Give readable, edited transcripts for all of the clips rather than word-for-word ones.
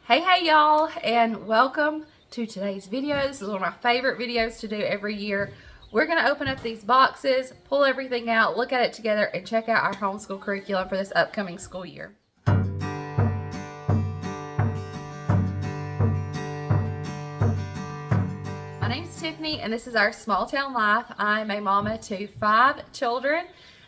Hey y'all, and welcome to today's video. This is one of my favorite videos to do every year. We're going to open up these boxes, pull everything out, look at it together, and check out our homeschool curriculum for this upcoming school year. My name is Tiffany, and this is our small town life. I'm a mama to 5 children,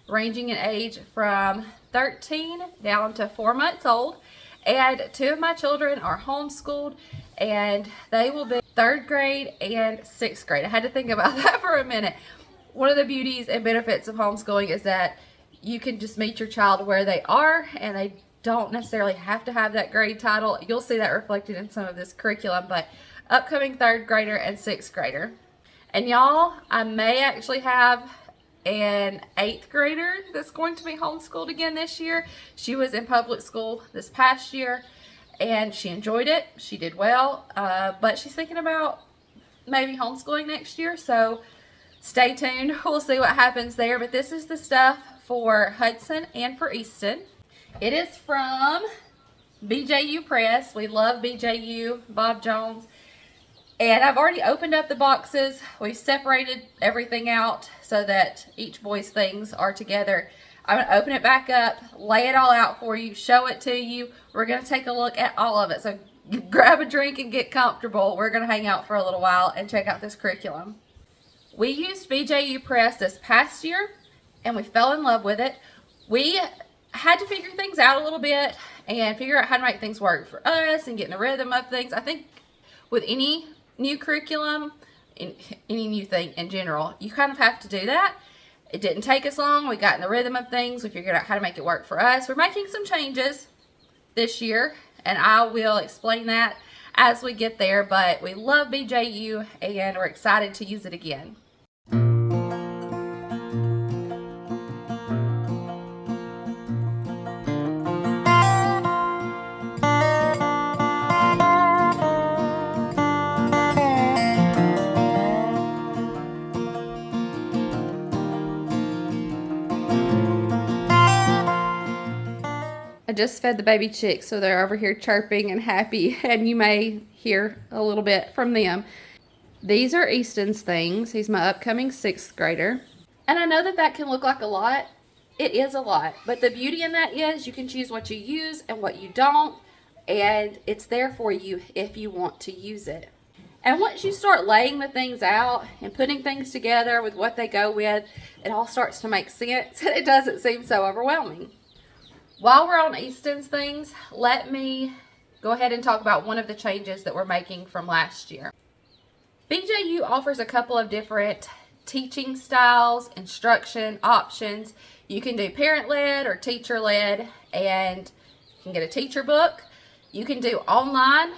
ranging in age from 13 down to 4 months old. And 2 of my children are homeschooled, and they will be 3rd grade and 6th grade. I had to think about that for a minute. One of the beauties and benefits of homeschooling is that you can just meet your child where they are, and they don't necessarily have to have that grade title. You'll see that reflected in some of this curriculum, but upcoming 3rd grader and 6th grader. And y'all, I may actually have an 8th grader that's going to be homeschooled again this year. She was in public school this past year and she enjoyed it. She did well, but she's thinking about maybe homeschooling next year, so stay tuned. We'll see what happens there. But this is the stuff for Hudson and for Easton. It is from BJU Press. We love BJU, Bob Jones. And I've already opened up the boxes. We've separated everything out so that each boy's things are together. I'm going to open it back up, lay it all out for you, show it to you. We're going to take a look at all of it. So grab a drink and get comfortable. We're going to hang out for a little while and check out this curriculum. We used BJU Press this past year and we fell in love with it. We had to figure things out a little bit and figure out how to make things work for us and get in the rhythm of things. I think with any new curriculum, any new thing in general, you kind of have to do that. It didn't take us long. We got in the rhythm of things. We figured out how to make it work for us. We're making some changes this year, and I will explain that as we get there, but we love BJU and we're excited to use it again. I just fed the baby chicks, so they're over here chirping and happy, and you may hear a little bit from them. These are Easton's things. He's my upcoming 6th grader. And I know that that can look like a lot. It is a lot, but the beauty in that is you can choose what you use and what you don't, and it's there for you if you want to use it. And once you start laying the things out and putting things together with what they go with, it all starts to make sense, and it doesn't seem so overwhelming. While we're on Easton's things, let me go ahead and talk about one of the changes that we're making from last year. BJU offers a couple of different teaching styles, instruction options. You can do parent-led or teacher-led, and you can get a teacher book. You can do online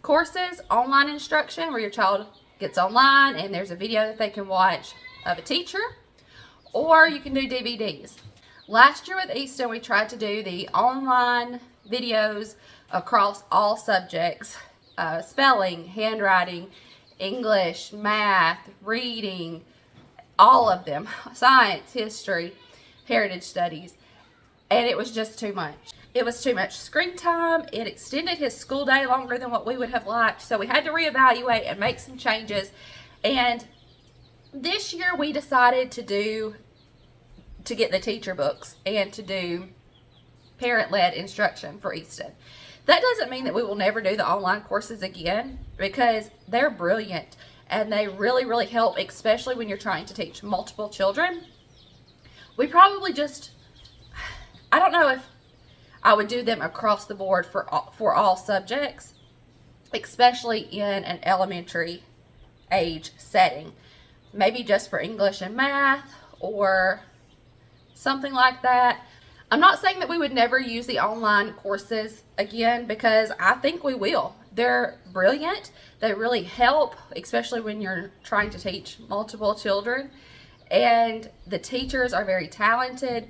courses, online instruction, where your child gets online and there's a video that they can watch of a teacher, or you can do DVDs. Last year with Easton, we tried to do the online videos across all subjects, spelling, handwriting, English, math, reading, all of them, science, history, heritage studies, and it was just too much. It was too much screen time. It extended his school day longer than what we would have liked, so we had to reevaluate and make some changes. And this year we decided to get the teacher books and to do parent-led instruction for Easton. That doesn't mean that we will never do the online courses again, because they're brilliant and they really, really help, especially when you're trying to teach multiple children. We probably just, I don't know if I would do them across the board for all subjects, especially in an elementary age setting. Maybe just for English and math or something like that. I'm not saying that we would never use the online courses again, because I think we will. They're brilliant. They really help, especially when you're trying to teach multiple children. And the teachers are very talented.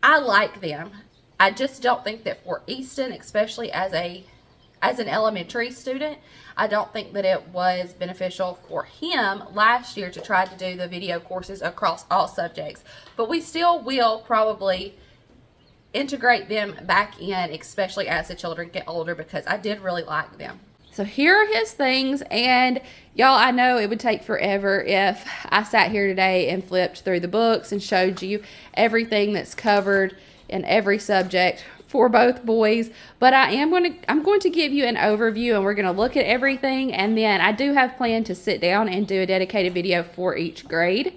I like them. I just don't think that for Easton, especially as an elementary student, I don't think that it was beneficial for him last year to try to do the video courses across all subjects. But we still will probably integrate them back in, especially as the children get older, because I did really like them. So here are his things, and y'all, I know it would take forever if I sat here today and flipped through the books and showed you everything that's covered in every subject for both boys, but I'm going to give you an overview, and we're going to look at everything, and then I do have planned to sit down and do a dedicated video for each grade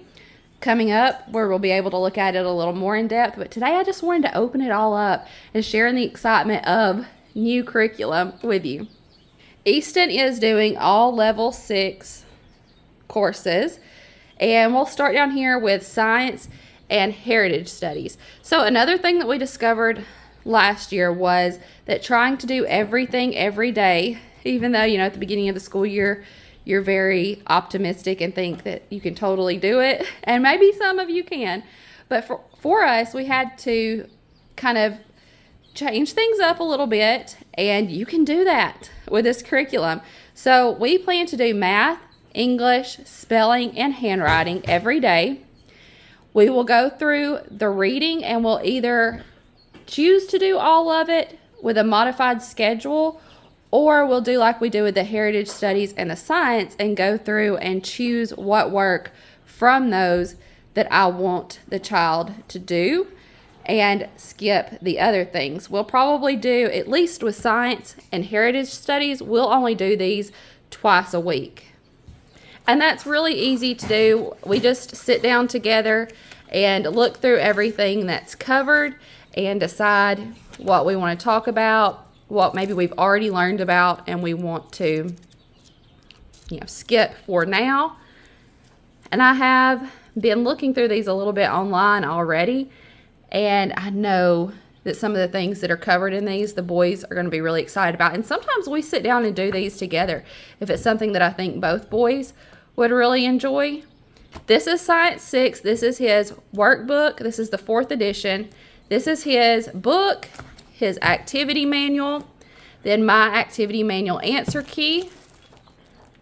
coming up where we'll be able to look at it a little more in depth. But today I just wanted to open it all up and share in the excitement of new curriculum with you. Easton is doing all level 6 courses, and we'll start down here with science and heritage studies. So another thing that we discovered last year was that trying to do everything every day, even though, you know, at the beginning of the school year, you're very optimistic and think that you can totally do it, and maybe some of you can, but for us, we had to kind of change things up a little bit, and you can do that with this curriculum. So we plan to do math, English, spelling, and handwriting every day. We will go through the reading, and we'll either choose to do all of it with a modified schedule, or we'll do like we do with the heritage studies and the science and go through and choose what work from those that I want the child to do and skip the other things. We'll probably do, at least with science and heritage studies, we'll only do these twice a week. And that's really easy to do. We just sit down together and look through everything that's covered and decide what we want to talk about, what maybe we've already learned about and we want to, skip for now. And I have been looking through these a little bit online already, and I know that some of the things that are covered in these, the boys are going to be really excited about. And sometimes we sit down and do these together if it's something that I think both boys would really enjoy. This is Science 6. This is his workbook. This is the 4th edition. This is his book, his activity manual, then my activity manual answer key,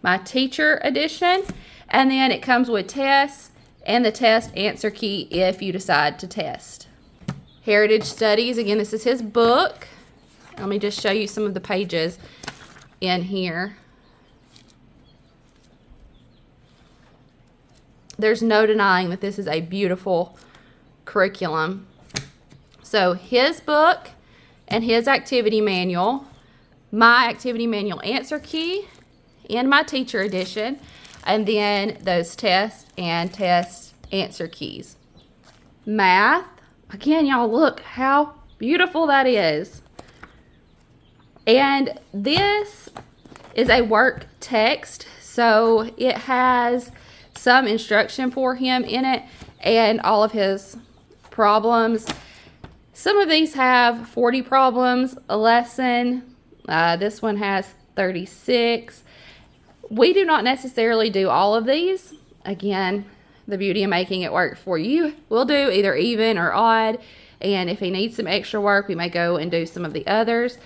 my teacher edition, and then it comes with tests and the test answer key if you decide to test. Heritage Studies, again, this is his book. Let me just show you some of the pages in here. There's no denying that this is a beautiful curriculum. So his book and his activity manual, my activity manual answer key, and my teacher edition, and then those tests and test answer keys. Math, again, y'all, look how beautiful that is. And this is a work text, so it has some instruction for him in it and all of his problems. Some of these have 40 problems a lesson. This one has 36. We do not necessarily do all of these. Again, the beauty of making it work for you. We'll do either even or odd, and if he needs some extra work, we may go and do some of the others.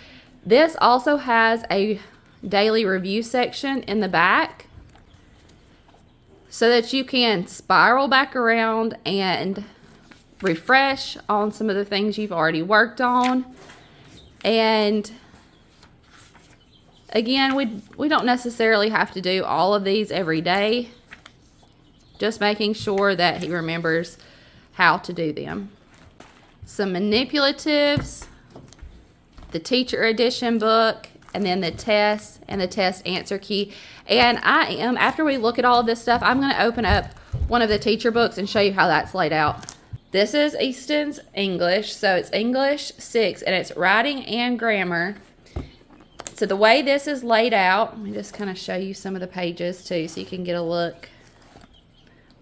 This also has a daily review section in the back so that you can spiral back around and refresh on some of the things you've already worked on. And again, we don't necessarily have to do all of these every day, just making sure that he remembers how to do them. Some manipulatives, the teacher edition book, and then the test and the test answer key. And after we look at all of this stuff, I'm going to open up one of the teacher books and show you how that's laid out. This is Easton's English, so it's English 6, and it's writing and grammar. So the way this is laid out, let me just kind of show you some of the pages too so you can get a look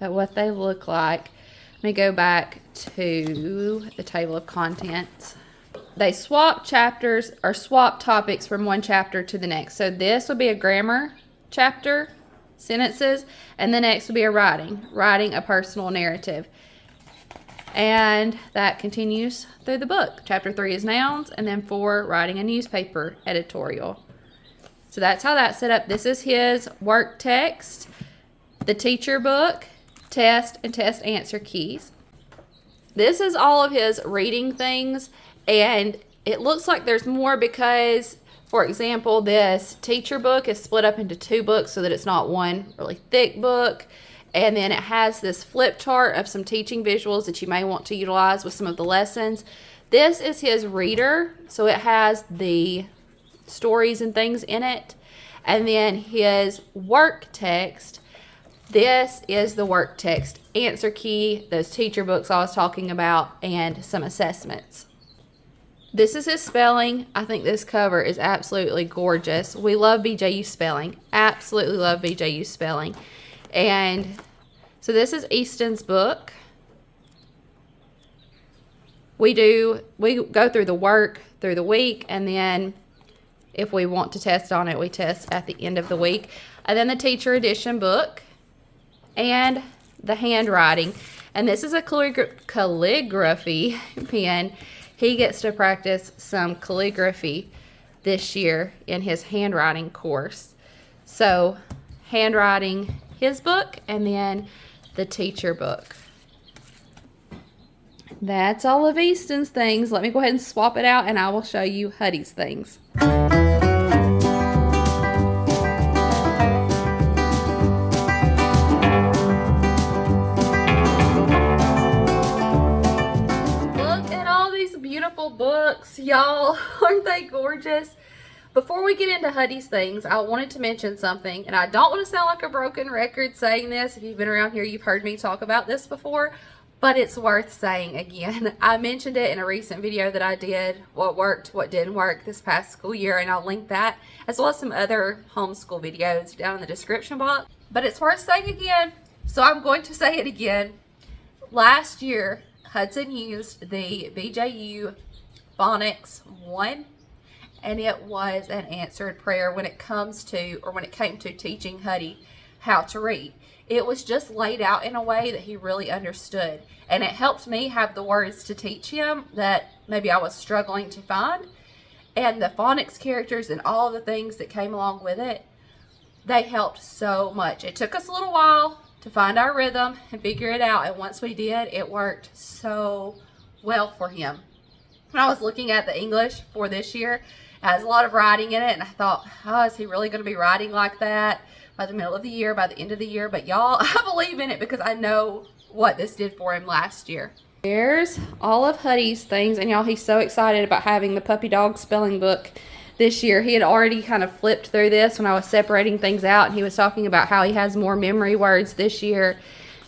at what they look like. Let me go back to the table of contents. They swap chapters or swap topics from one chapter to the next. So this will be a grammar chapter, sentences, and the next will be a writing a personal narrative. And that continues through the book. Chapter 3 is nouns, and then 4, writing a newspaper editorial. So that's how that's set up. This is his work text, the teacher book, test, and test answer keys. This is all of his reading things And it looks like there's more because, for example, this teacher book is split up into 2 books so that it's not one really thick book. And then it has this flip chart of some teaching visuals that you may want to utilize with some of the lessons. This is his reader, so it has the stories and things in it. And then his work text. This is the work text answer key, those teacher books I was talking about, and some assessments. This is his spelling. I think this cover is absolutely gorgeous. We love BJU spelling. Absolutely love BJU spelling. And so this is Easton's book. We go through the work through the week, and then if we want to test on it, we test at the end of the week. And then the teacher edition book and the handwriting. And this is a calligraphy pen. He gets to practice some calligraphy this year in his handwriting course. So handwriting, his book, and then the teacher book. That's all of Easton's things. Let me go ahead and swap it out and I will show you Huddy's things. Books, y'all. Aren't they gorgeous? Before we get into Huddy's things, I wanted to mention something, and I don't want to sound like a broken record saying this. If you've been around here, you've heard me talk about this before, but it's worth saying again. I mentioned it in a recent video that I did, what worked, what didn't work this past school year, and I'll link that, as well as some other homeschool videos down in the description box. But it's worth saying again, so I'm going to say it again. Last year, Hudson used the BJU Phonics 1, and it was an answered prayer when it came to teaching Huddy how to read. It was just laid out in a way that he really understood, and it helped me have the words to teach him that maybe I was struggling to find. And the phonics characters and all of the things that came along with it, they helped so much. It took us a little while to find our rhythm and figure it out, and once we did, it worked so well for him. When I was looking at the English for this year, it has a lot of writing in it, and I thought, oh, is he really going to be writing like that by the middle of the year, by the end of the year? But y'all, I believe in it because I know what this did for him last year. There's all of Huddy's things, and y'all, he's so excited about having the puppy dog spelling book this year. He had already kind of flipped through this when I was separating things out, and he was talking about how he has more memory words this year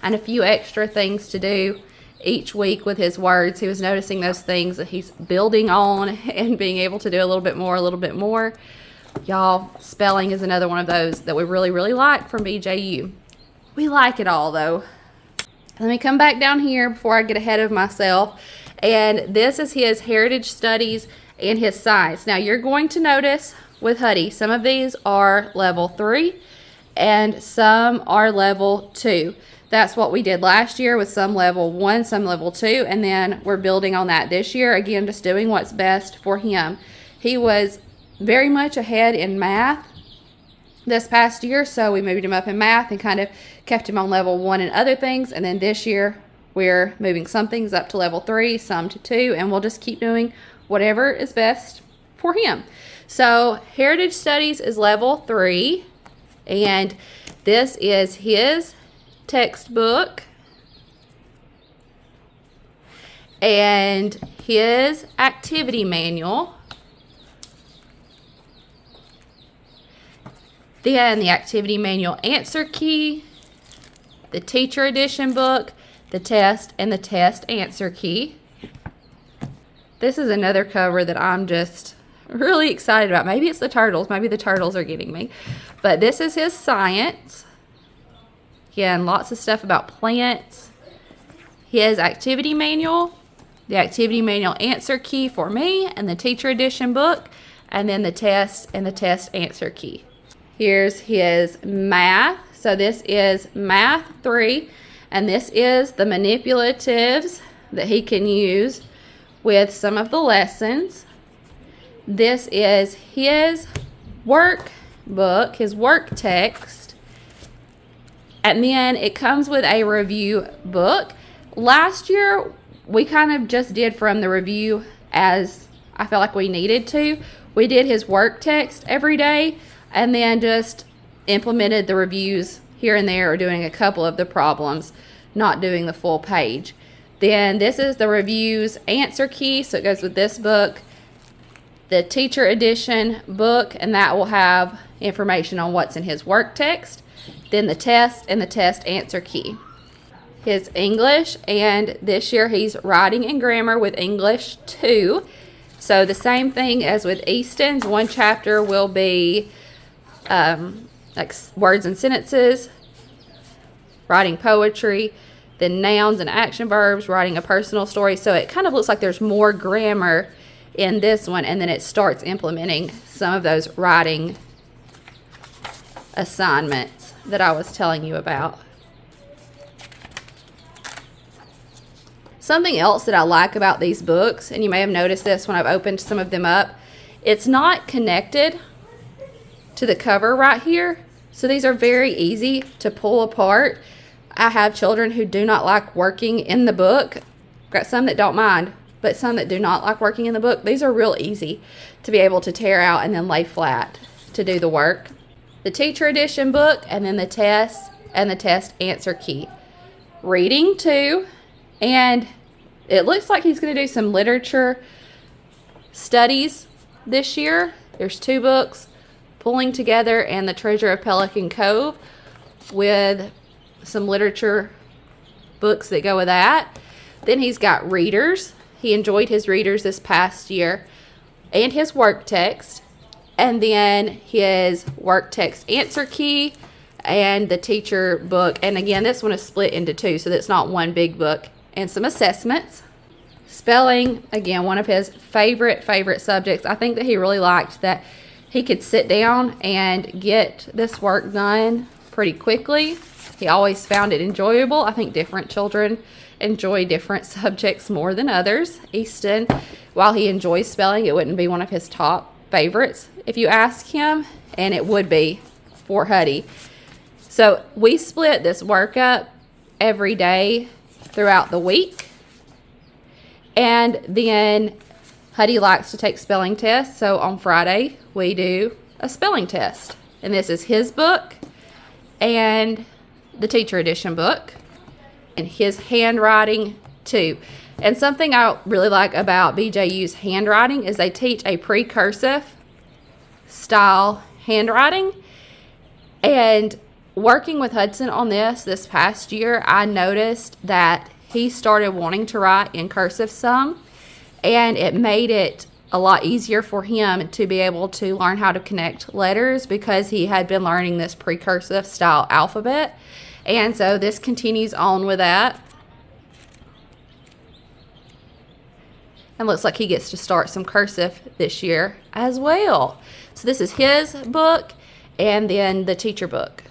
and a few extra things to do each week with his words. He was noticing those things that he's building on and being able to do a little bit more. Y'all, spelling is another one of those that we really, really like from BJU. We like it all, though. Let me come back down here before I get ahead of myself. And this is his heritage studies and his science. Now, you're going to notice with Huddy, some of these are level 3 and some are level 2. That's what we did last year with some level 1, some level 2, and then we're building on that this year. Again, just doing what's best for him. He was very much ahead in math this past year, so we moved him up in math and kind of kept him on level 1 in other things. And then this year, we're moving some things up to level 3, some to 2, and we'll just keep doing whatever is best for him. So, Heritage Studies is level 3, and this is his textbook and his activity manual. Then the activity manual answer key, the teacher edition book, the test, and the test answer key. This is another cover that I'm just really excited about. Maybe it's the turtles. Maybe the turtles are getting me. But this is his science. Again, lots of stuff about plants. His activity manual, the activity manual answer key for me, and the teacher edition book, and then the test and the test answer key. Here's his math. So this is math 3, and this is the manipulatives that he can use with some of the lessons. This is his workbook, his work text. And then it comes with a review book. Last year, we kind of just did from the review as I felt like we needed to. We did his work text every day and then just implemented the reviews here and there, or doing a couple of the problems, not doing the full page. Then this is the reviews answer key, so it goes with this book, the teacher edition book, and that will have information on what's in his work text. Then the test and the test answer key. His English, and this year he's writing and grammar with English 2. So the same thing as with Easton's, one chapter will be like words and sentences, writing poetry, then nouns and action verbs, writing a personal story. So it kind of looks like there's more grammar in this one, and then it starts implementing some of those writing assignments that I was telling you about. Something else that I like about these books, and you may have noticed this when I've opened some of them up, it's not connected to the cover right here. So these are very easy to pull apart. I have children who do not like working in the book. I've got some that don't mind, but some that do not like working in the book. These are real easy to be able to tear out and then lay flat to do the work. The teacher edition book, and then the test and the test answer key. Reading 2, and it looks like he's going to do some literature studies this year. There's 2 books, Pulling Together and The Treasure of Pelican Cove, with some literature books that go with that. Then he's got readers. He enjoyed his readers this past year, and his work text, and then his work text answer key and the teacher book. And again, this one is split into 2, so that's not one big book. And some assessments. Spelling, again, one of his favorite subjects. I think that he really liked that he could sit down and get this work done pretty quickly. He always found it enjoyable. I think different children enjoy different subjects more than others. Easton, while he enjoys spelling, it wouldn't be one of his top favorites if you ask him, and it would be for Huddy. So we split this work up every day throughout the week, and then Huddy likes to take spelling tests, so on Friday we do a spelling test, and this is his book and the teacher edition book, and his handwriting too. And something I really like about BJU's handwriting is they teach a pre-cursive style handwriting. And working with Hudson on this past year, I noticed that he started wanting to write in cursive some, and it made it a lot easier for him to be able to learn how to connect letters, because he had been learning this pre-cursive style alphabet. And so this continues on with that. And looks like he gets to start some cursive this year as well. So this is his book, and then the teacher book.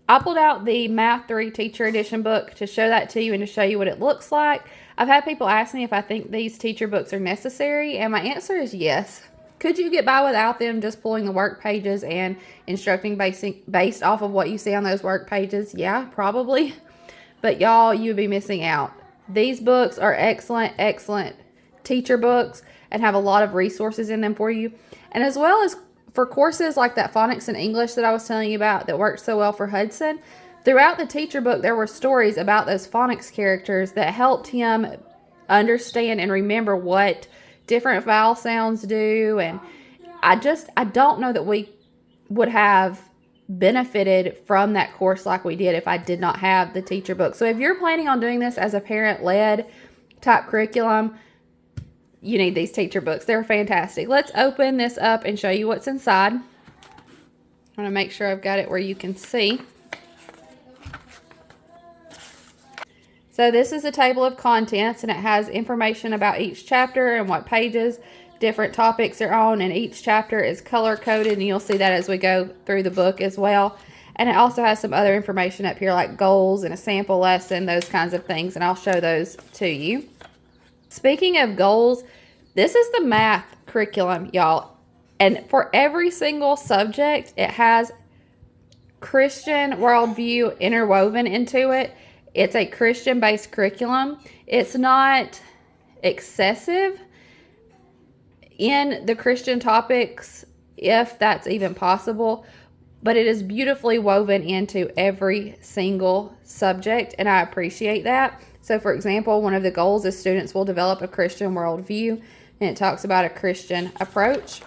I pulled out the Math 3 Teacher Edition book to show that to you and to show you what it looks like. I've had people ask me if I think these teacher books are necessary, and my answer is yes. Could you get by without them, just pulling the work pages and instructing based off of what you see on those work pages? Yeah, probably. But y'all, you'd be missing out. These books are excellent teacher books and have a lot of resources in them for you. And as well as for courses like that phonics and English that I was telling you about that worked so well for Hudson, throughout the teacher book, there were stories about those phonics characters that helped him understand and remember what different vowel sounds do. And I don't know that we would have benefited from that course like we did if I did not have the teacher book. So if you're planning on doing this as a parent-led type curriculum, you need these teacher books. They're fantastic. Let's open this up and show you what's inside. I want to make sure I've got it where you can see. So this is a table of contents, and it has information about each chapter and what pages different topics they're on, and each chapter is color coded, and you'll see that as we go through the book as well. And it also has some other information up here like goals and a sample lesson, those kinds of things, and I'll show those to you. Speaking of goals, this is the math curriculum, y'all, and for every single subject it has Christian worldview interwoven into it. It's a Christian-based curriculum. It's not excessive in the Christian topics, if that's even possible, but it is beautifully woven into every single subject, and I appreciate that. So for example, one of the goals is students will develop a Christian worldview, and it talks about a Christian approach.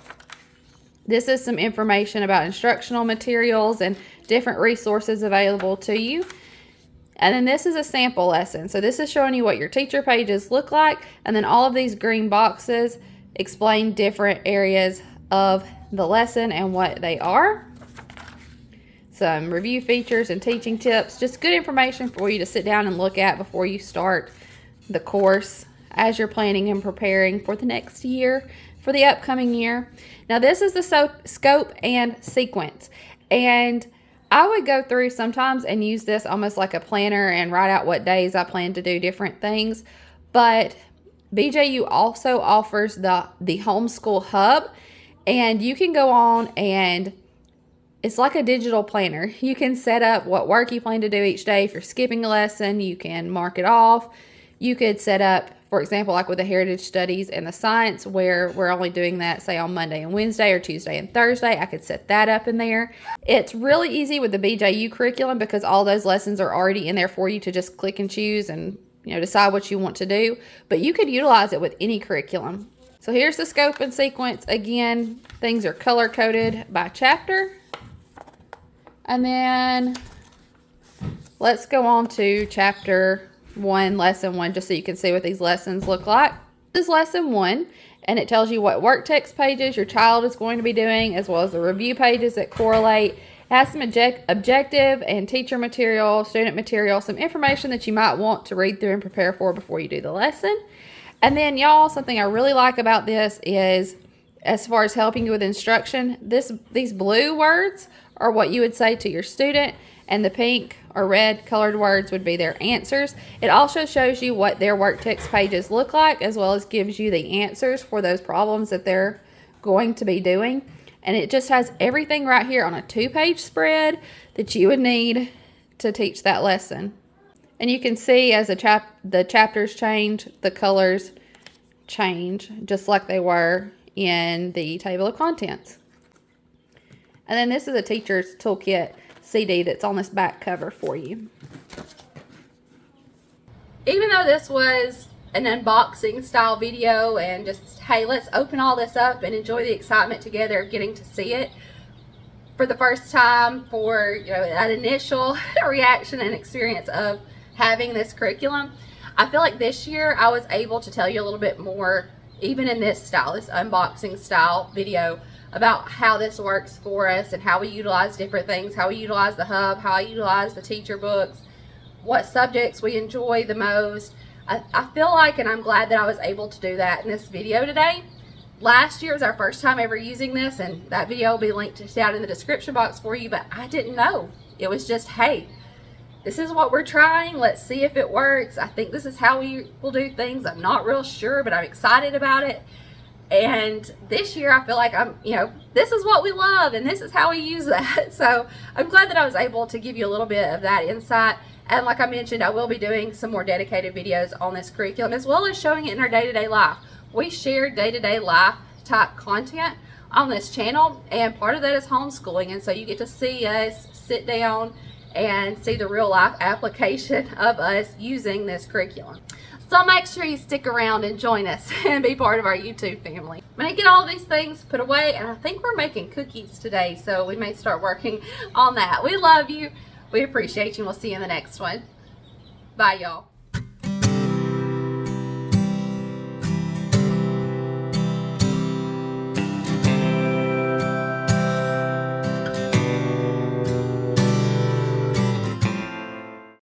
This is some information about instructional materials and different resources available to you. And then this is a sample lesson. So this is showing you what your teacher pages look like, and then all of these green boxes explain different areas of the lesson and what they are. Some review features and teaching tips, just good information for you to sit down and look at before you start the course as you're planning and preparing for the next year, for the upcoming year. Now this is the scope and sequence, and I would go through sometimes and use this almost like a planner and write out what days I plan to do different things. But BJU also offers the homeschool hub, and you can go on and it's like a digital planner. You can set up what work you plan to do each day. If you're skipping a lesson, you can mark it off. You could set up, for example, like with the heritage studies and the science, where we're only doing that, say, on Monday and Wednesday or Tuesday and Thursday. I could set that up in there. It's really easy with the BJU curriculum because all those lessons are already in there for you to just click and choose and, you know, decide what you want to do. But you could utilize it with any curriculum. So here's the scope and sequence. Again, things are color-coded by chapter. And then let's go on to chapter 1, lesson 1, just so you can see what these lessons look like. This is lesson 1, and it tells you what work text pages your child is going to be doing, as well as the review pages that correlate. It has some objective and teacher material, student material, some information that you might want to read through and prepare for before you do the lesson. And then, y'all, something I really like about this is, as far as helping you with instruction, these blue words are what you would say to your student, and the pink or red colored words would be their answers. It also shows you what their work text pages look like, as well as gives you the answers for those problems that they're going to be doing. And it just has everything right here on a 2-page spread that you would need to teach that lesson. And you can see as the chapters change, the colors change, just like they were in the table of contents. And then this is a teacher's toolkit CD that's on this back cover for you. Even though this was an unboxing style video and just, hey, let's open all this up and enjoy the excitement together of getting to see it for the first time, for, you know, that initial reaction and experience of having this curriculum, I feel like this year I was able to tell you a little bit more, even in this style, this unboxing style video, about how this works for us and how we utilize different things, how we utilize the hub, how I utilize the teacher books, what subjects we enjoy the most. I feel like, and I'm glad that I was able to do that in this video today. Last year was our first time ever using this, and that video will be linked down in the description box for you, but I didn't know. It was just, hey, this is what we're trying. Let's see if it works. I think this is how we will do things. I'm not real sure, but I'm excited about it. And this year I feel like this is what we love and this is how we use that. So I'm glad that I was able to give you a little bit of that insight. And like I mentioned, I will be doing some more dedicated videos on this curriculum, as well as showing it in our day-to-day life. We share day-to-day life type content on this channel, and part of that is homeschooling. And so you get to see us sit down and see the real life application of us using this curriculum. So make sure you stick around and join us and be part of our YouTube family. I'm gonna get all these things put away, and I think we're making cookies today, so we may start working on that. We love you. We appreciate you. We'll see you in the next one. Bye, y'all.